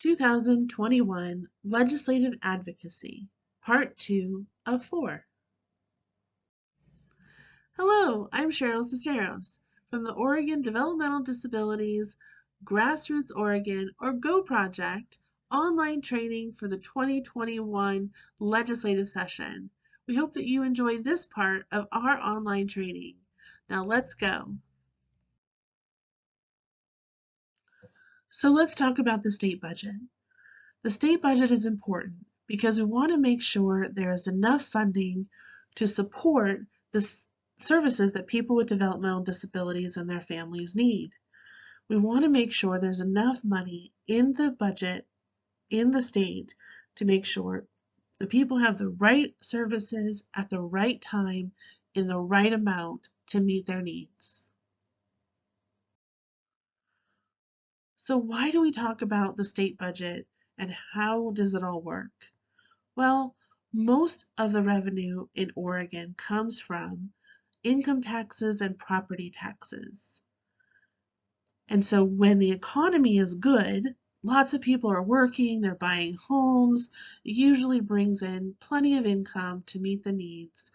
2021 Legislative Advocacy, Part 2 of 4. Hello, I'm Cheryl Cisneros from the Oregon Developmental Disabilities Grassroots Oregon, or GO project, online training for the 2021 legislative session. We hope that you enjoy this part of our online training. Now let's go. So let's talk about the state budget. The state budget is important because we want to make sure there is enough funding to support the services that people with developmental disabilities and their families need. We want to make sure there's enough money in the budget in the state to make sure the people have the right services at the right time in the right amount to meet their needs. So why do we talk about the state budget and how does it all work? Well, most of the revenue in Oregon comes from income taxes and property taxes. And so when the economy is good, lots of people are working, they're buying homes, it usually brings in plenty of income to meet the needs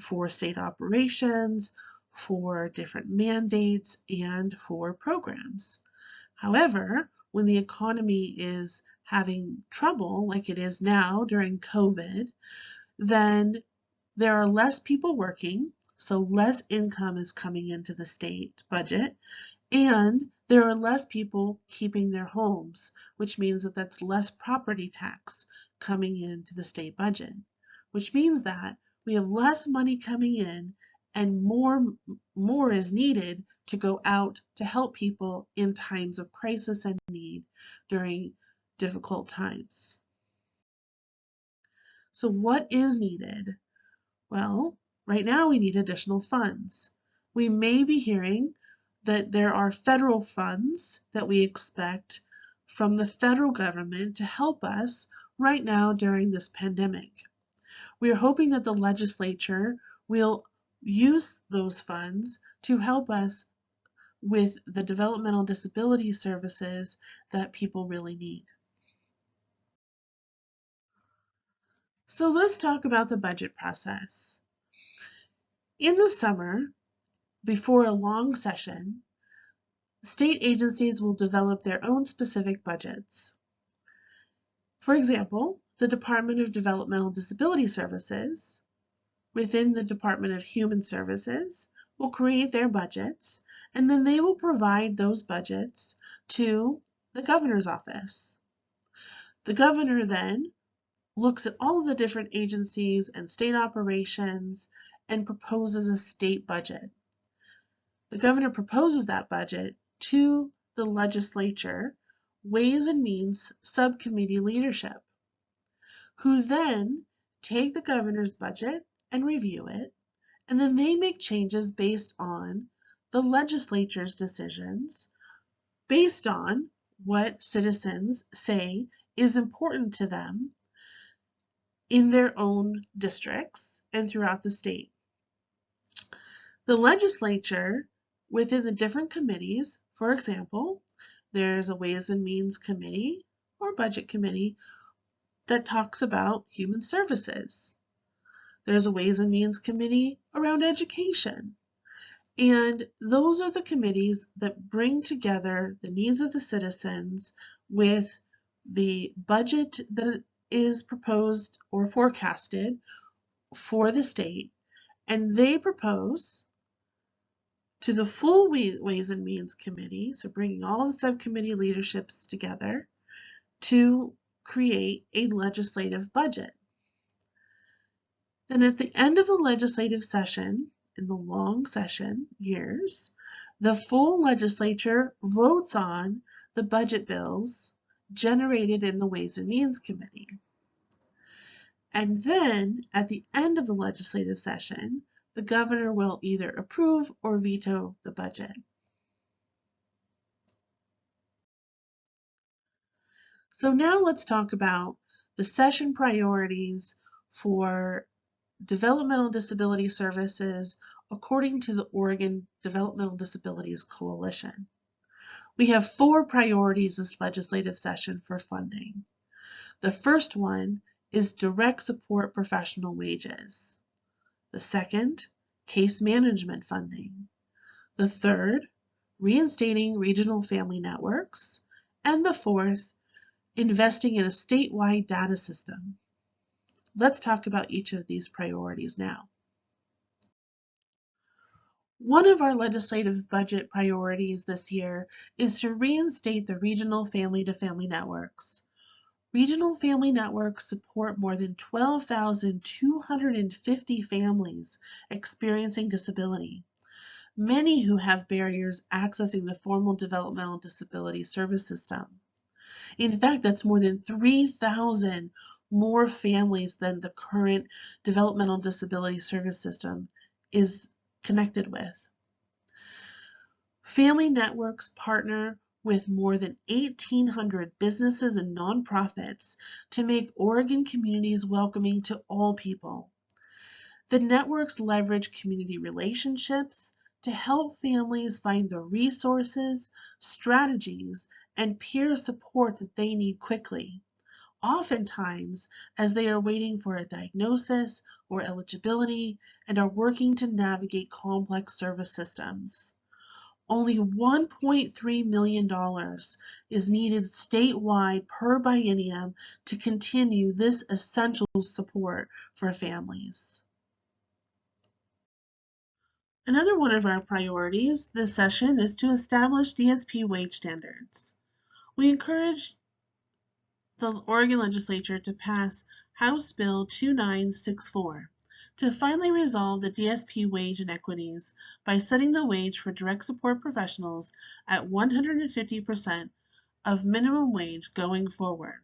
for state operations, for different mandates, and for programs. However, when the economy is having trouble, like it is now during COVID, then there are less people working, so less income is coming into the state budget, and there are less people keeping their homes, which means that that's less property tax coming into the state budget, which means that we have less money coming in and more is needed to go out to help people in times of crisis and need during difficult times. So what is needed? Well, right now we need additional funds. We may be hearing that there are federal funds that we expect from the federal government to help us right now during this pandemic. We are hoping that the legislature will use those funds to help us with the developmental disability services that people really need. So let's talk about the budget process. In the summer, before a long session, state agencies will develop their own specific budgets. For example, the Department of Developmental Disability Services within the Department of Human Services will create their budgets, and then they will provide those budgets to the governor's office. The governor then looks at all of the different agencies and state operations and proposes a state budget. The governor proposes that budget to the legislature, Ways and Means Subcommittee leadership, who then take the governor's budget and review it, and then they make changes based on the legislature's decisions, based on what citizens say is important to them in their own districts and throughout the state. The legislature, within the different committees, for example, there's a Ways and Means Committee or Budget Committee that talks about human services. There's a Ways and Means Committee around education. And those are the committees that bring together the needs of the citizens with the budget that is proposed or forecasted for the state, and they propose to the full Ways and Means Committee, so bringing all the subcommittee leaderships together to create a legislative budget. Then at the end of the legislative session, in the long session years, the full legislature votes on the budget bills generated in the Ways and Means Committee. And then at the end of the legislative session, the governor will either approve or veto the budget. So now let's talk about the session priorities for developmental disability services according to the Oregon Developmental Disabilities Coalition. We have 4 priorities this legislative session for funding. The first one is direct support professional wages. The second, case management funding. The third, reinstating regional family networks. And the fourth, investing in a statewide data system. Let's talk about each of these priorities now. One of our legislative budget priorities this year is to reinstate the regional family-to-family networks. Regional family networks support more than 12,250 families experiencing disability, many who have barriers accessing the formal developmental disability service system. In fact, that's more than 3,000 more families than the current developmental disability service system is connected with. Family networks partner with more than 1,800 businesses and nonprofits to make Oregon communities welcoming to all people. The networks leverage community relationships to help families find the resources, strategies, and peer support that they need quickly, oftentimes as they are waiting for a diagnosis or eligibility and are working to navigate complex service systems. Only $1.3 million is needed statewide per biennium to continue this essential support for families. Another one of our priorities this session is to establish DSP wage standards. We encourage the Oregon Legislature to pass House Bill 2964 to finally resolve the DSP wage inequities by setting the wage for direct support professionals at 150% of minimum wage going forward,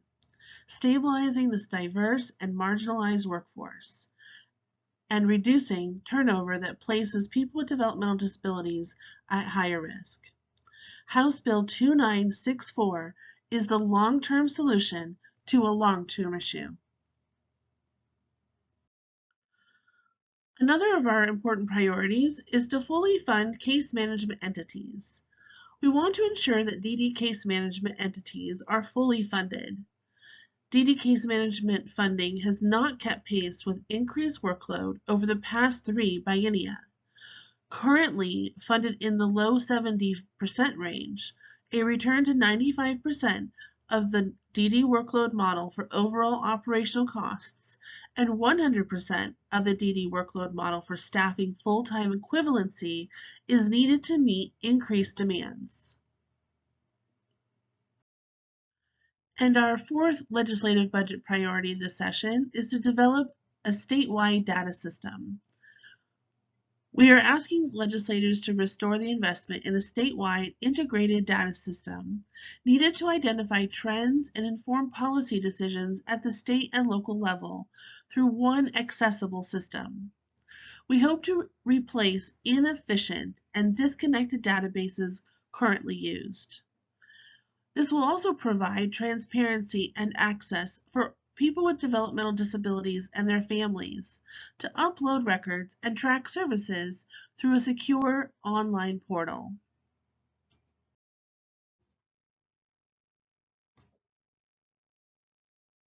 stabilizing this diverse and marginalized workforce, and reducing turnover that places people with developmental disabilities at higher risk. House Bill 2964 is the long-term solution to a long-term issue. Another of our important priorities is to fully fund case management entities. We want to ensure that DD case management entities are fully funded. DD case management funding has not kept pace with increased workload over the past 3 biennia. Currently funded in the low 70% range, a return to 95% of the DD workload model for overall operational costs and 100% of the DD workload model for staffing full-time equivalency is needed to meet increased demands. And our fourth legislative budget priority this session is to develop a statewide data system. We are asking legislators to restore the investment in a statewide integrated data system needed to identify trends and inform policy decisions at the state and local level through one accessible system. We hope to replace inefficient and disconnected databases currently used. This will also provide transparency and access for people with developmental disabilities and their families to upload records and track services through a secure online portal.